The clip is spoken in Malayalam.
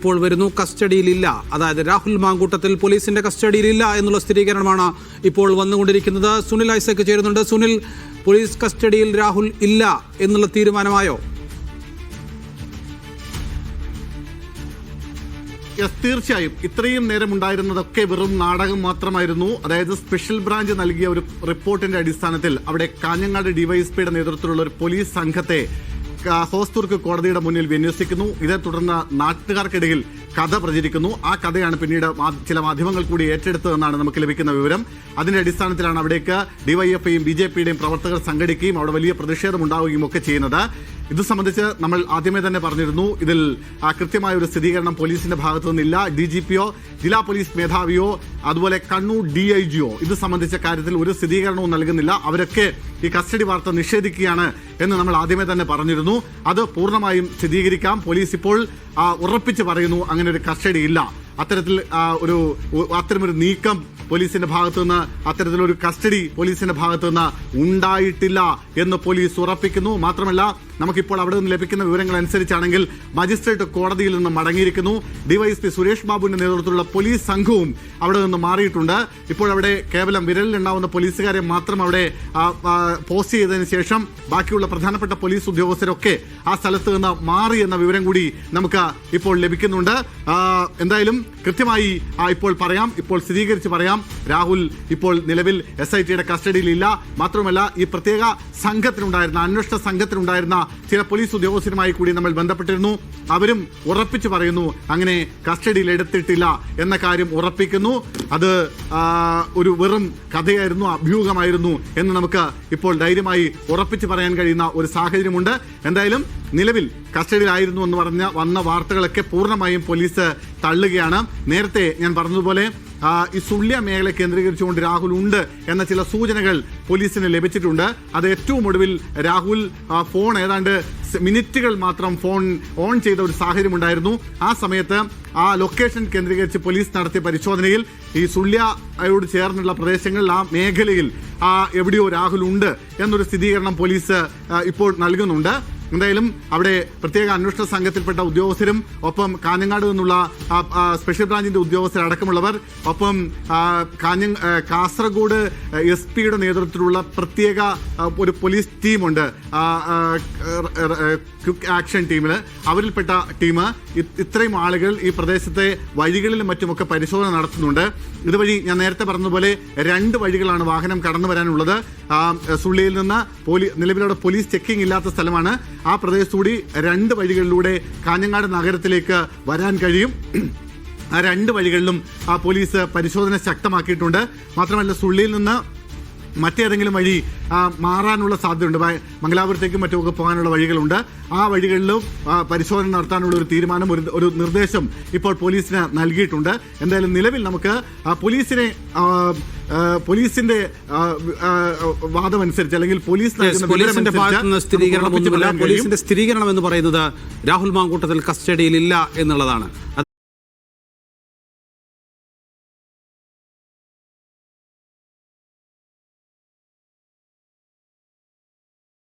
ഇപ്പോൾ വരുന്നു കസ്റ്റഡിയിലില്ല. അതായത് രാഹുൽ മാങ്കൂട്ടത്തിൽ പോലീസിന്റെ കസ്റ്റഡിയിലില്ല എന്നുള്ള സ്ഥിരീകരണമാണ് ഇപ്പോൾ വന്നുകൊണ്ടിരിക്കുന്നത്. സുനിൽ ഐസക് ചേരുന്നുണ്ട്. സുനിൽ, പോലീസ് കസ്റ്റഡിയിൽ രാഹുൽ ഇല്ല എന്നുള്ള തീരുമാനമായോ? തീർച്ചയായും ഇത്രയും നേരം ഉണ്ടായിരുന്നതൊക്കെ വെറും നാടകം മാത്രമായിരുന്നു. അതായത് സ്പെഷ്യൽ ബ്രാഞ്ച് നൽകിയ ഒരു റിപ്പോർട്ടിന്റെ അടിസ്ഥാനത്തിൽ അവിടെ കാഞ്ഞങ്ങാട് ഡിവൈഎസ്പിയുടെ നേതൃത്വത്തിലുള്ള ഒരു പോലീസ് സംഘത്തെ ഹോസ്ദുർഗ് കോടതിയുടെ മുന്നിൽ വിന്യസിക്കുന്നു. ഇതേ തുടർന്ന് നാട്ടുകാർക്കിടയിൽ കഥ പ്രചരിക്കുന്നു. ആ കഥയാണ് പിന്നീട് ചില മാധ്യമങ്ങൾ കൂടി ഏറ്റെടുത്തതെന്നാണ് നമുക്ക് ലഭിക്കുന്ന വിവരം. അതിന്റെ അടിസ്ഥാനത്തിലാണ് അവിടേക്ക് ഡിവൈഎഫ്ഐയും BJPയുടെയും പ്രവർത്തകർ സംഘടിക്കുകയും അവിടെ വലിയ പ്രതിഷേധം ഉണ്ടാവുകയും ഒക്കെ ചെയ്യുന്നത്. ഇത് സംബന്ധിച്ച് നമ്മൾ ആദ്യമേ തന്നെ പറഞ്ഞിരുന്നു, ഇതിൽ കൃത്യമായ ഒരു സ്ഥിരീകരണം പോലീസിന്റെ ഭാഗത്തു നിന്നില്ല. DGPയോ ജില്ലാ പോലീസ് മേധാവിയോ അതുപോലെ കണ്ണൂർ DIGയോ ഇത് സംബന്ധിച്ച കാര്യത്തിൽ ഒരു സ്ഥിരീകരണവും നൽകുന്നില്ല. അവരൊക്കെ ഈ കസ്റ്റഡി വാർത്ത നിഷേധിക്കുകയാണ് എന്ന് നമ്മൾ ആദ്യമേ തന്നെ പറഞ്ഞിരുന്നു. അത് പൂർണ്ണമായും സ്ഥിരീകരിക്കാം. പോലീസ് ഇപ്പോൾ ഉറപ്പിച്ച് പറയുന്നു അങ്ങനെ ഒരു കസ്റ്റഡി ഇല്ല. അത്തരമൊരു നീക്കം പോലീസിന്റെ ഭാഗത്തുനിന്ന്, അത്തരത്തിലൊരു കസ്റ്റഡി പോലീസിന്റെ ഭാഗത്തുനിന്ന് ഉണ്ടായിട്ടില്ല എന്ന് പോലീസ് ഉറപ്പിക്കുന്നു. മാത്രമല്ല, നമുക്കിപ്പോൾ അവിടെ നിന്ന് ലഭിക്കുന്ന വിവരങ്ങൾ അനുസരിച്ചാണെങ്കിൽ മജിസ്ട്രേറ്റ് കോടതിയിൽ നിന്ന് മടങ്ങിയിരിക്കുന്നു. ഡിവൈഎസ്പി സുരേഷ് ബാബുവിന്റെ നേതൃത്വത്തിലുള്ള പോലീസ് സംഘവും അവിടെ നിന്ന് മാറിയിട്ടുണ്ട്. ഇപ്പോൾ അവിടെ കേവലം വിരലിലുണ്ടാവുന്ന പോലീസുകാരെ മാത്രം അവിടെ പോസ്റ്റ് ചെയ്തതിനു ശേഷം ബാക്കിയുള്ള പ്രധാനപ്പെട്ട പോലീസ് ഉദ്യോഗസ്ഥരൊക്കെ ആ സ്ഥലത്ത് നിന്ന് മാറി എന്ന വിവരം കൂടി നമുക്ക് ഇപ്പോൾ ലഭിക്കുന്നുണ്ട്. എന്തായാലും കൃത്യമായി ഇപ്പോൾ സ്ഥിരീകരിച്ച് പറയാം, രാഹുൽ ഇപ്പോൾ നിലവിൽ SITയുടെ കസ്റ്റഡിയിലില്ല. മാത്രമല്ല, ഈ പ്രത്യേക സംഘത്തിനുണ്ടായിരുന്ന അന്വേഷണ സംഘത്തിനുണ്ടായിരുന്ന ചില പോലീസ് ഉദ്യോഗസ്ഥരുമായി കൂടി നമ്മൾ ബന്ധപ്പെട്ടിരുന്നു. അവരും ഉറപ്പിച്ചു പറയുന്നു അങ്ങനെ കസ്റ്റഡിയിൽ എടുത്തിട്ടില്ല എന്ന കാര്യം ഉറപ്പിക്കുന്നു. അത് ഒരു വെറും കഥയായിരുന്നു, അഭ്യൂഹമായിരുന്നു എന്ന് നമുക്ക് ഇപ്പോൾ ധൈര്യമായി ഉറപ്പിച്ചു പറയാൻ കഴിയുന്ന ഒരു സാഹചര്യമുണ്ട്. എന്തായാലും നിലവിൽ കസ്റ്റഡിയിലായിരുന്നു എന്ന് വന്ന വാർത്തകളൊക്കെ പൂർണ്ണമായും പോലീസ് തള്ളുകയാണ്. നേരത്തെ ഞാൻ പറഞ്ഞതുപോലെ ഈ സുള്ളിയ മേഖല കേന്ദ്രീകരിച്ചുകൊണ്ട് രാഹുൽ ഉണ്ട് എന്ന ചില സൂചനകൾ പോലീസിന് ലഭിച്ചിട്ടുണ്ട്. അത് ഏറ്റവും ഒടുവിൽ രാഹുൽ ഫോൺ ഏതാണ്ട് മിനിറ്റുകൾ മാത്രം ഫോൺ ഓൺ ചെയ്ത ഒരു സാഹചര്യം ഉണ്ടായിരുന്നു. ആ സമയത്ത് ആ ലൊക്കേഷൻ കേന്ദ്രീകരിച്ച് പോലീസ് നടത്തിയ പരിശോധനയിൽ ഈ സുള്ളിയോട് ചേർന്നുള്ള പ്രദേശങ്ങളിൽ ആ മേഖലയിൽ എവിടെയോ രാഹുൽ ഉണ്ട് എന്നൊരു സ്ഥിരീകരണം പോലീസ് ഇപ്പോൾ നൽകുന്നുണ്ട്. എന്തായാലും അവിടെ പ്രത്യേക അന്വേഷണ സംഘത്തിൽപ്പെട്ട ഉദ്യോഗസ്ഥരും ഒപ്പം കാഞ്ഞങ്ങാട് നിന്നുള്ള സ്പെഷ്യൽ ബ്രാഞ്ചിന്റെ ഉദ്യോഗസ്ഥരടക്കമുള്ളവർ, ഒപ്പം കാസർഗോഡ് SP-യുടെ നേതൃത്വത്തിലുള്ള പ്രത്യേക ഒരു പോലീസ് ടീമുണ്ട്, ക്വിക്ക് ആക്ഷൻ ടീമിൽ, അവരിൽപ്പെട്ട ടീം ഇത്രയും ആളുകൾ ഈ പ്രദേശത്തെ വഴികളിലും മറ്റുമൊക്കെ പരിശോധന നടത്തുന്നുണ്ട്. ഇതുവഴി ഞാൻ നേരത്തെ പറഞ്ഞതുപോലെ 2 വഴികളാണ് വാഹനം കടന്നു വരാനുള്ളത്. സുള്ളിയിൽ നിന്ന് നിലവിലവിടെ പോലീസ് ചെക്കിംഗ് ഇല്ലാത്ത സ്ഥലമാണ്. ആ പ്രദേശത്തുകൂടി 2 വഴികളിലൂടെ കാഞ്ഞങ്ങാട് നഗരത്തിലേക്ക് വരാൻ കഴിയും. ആ 2 വഴികളിലും പോലീസ് പരിശോധന ശക്തമാക്കിയിട്ടുണ്ട്. മാത്രമല്ല, സുള്ളിയിൽ നിന്ന് മറ്റേതെങ്കിലും വഴി മാറാനുള്ള സാധ്യതയുണ്ട്. മംഗലാപുരത്തേക്കും മറ്റുമൊക്കെ പോകാനുള്ള വഴികളുണ്ട്. ആ വഴികളിലും പരിശോധന നടത്താനുള്ള ഒരു തീരുമാനം, ഒരു നിർദ്ദേശം ഇപ്പോൾ പോലീസിന് നൽകിയിട്ടുണ്ട്. എന്തായാലും നിലവിൽ നമുക്ക് പോലീസിന്റെ വാദമനുസരിച്ച് അല്ലെങ്കിൽ പോലീസിന്റെ ഭാഗത്തുനിന്ന് സ്ഥിരീകരണം എന്ന് പറയുന്നത് രാഹുൽ മാങ്കൂട്ടത്തിൽ കസ്റ്റഡിയിലില്ല എന്നുള്ളതാണ്.